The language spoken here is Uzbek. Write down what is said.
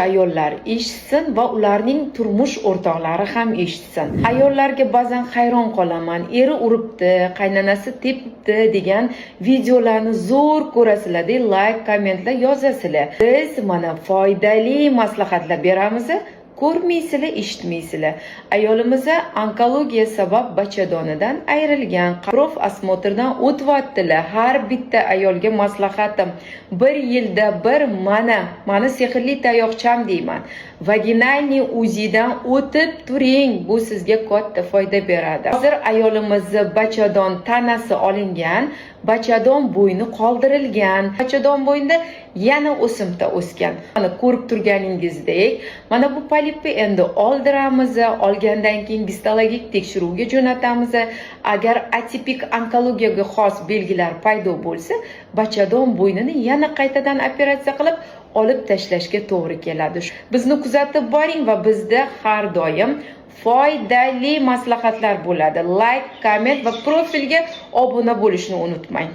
Ayollar eshitsin va ularning turmush o'rtoqlari ham eshitsin. Ayollarga ba'zan hayron qolaman. Eri uribdi, qaynonasi tepibdi degan videolarni zo'r ko'rasizlar, like, kommentlar yozasizlar. Biz mana foydali maslahatlar beramiz. Ko'rmaysizlar, eshitmaysizlar. Ayolimiz onkologiya sabab bachadonidan ayrilgan. Prof osmotrdan o'tyaptilar. Har bitta ayolga maslahatim, bir yilda bir mani sehrli tayoqcham deyman. Vaginalniy uzidan o'tib turing. Bu sizga katta foyda beradi. Hozir ayolimizni bachadon tanasi olingan, bachadon bo'yni qoldirilgan. Bachadon bo'yinda yana o'simta o'sgan. Mana ko'rib turganingizdek, mana bu polipni endi oldiramiz. Olgandan keyin gistologik tekshiruvga jo'natamiz. Agar atipik onkologiyaga xos belgilar paydo bo'lsa, bachadon bo'ynini yana qaytadan operatsiya qilib olib tashlashga to'g'ri keladi. Bizni kuzatib boring va bizda har doim foydali maslahatlar bo'ladi. Like, komment va profilga obuna bo'lishni unutmang.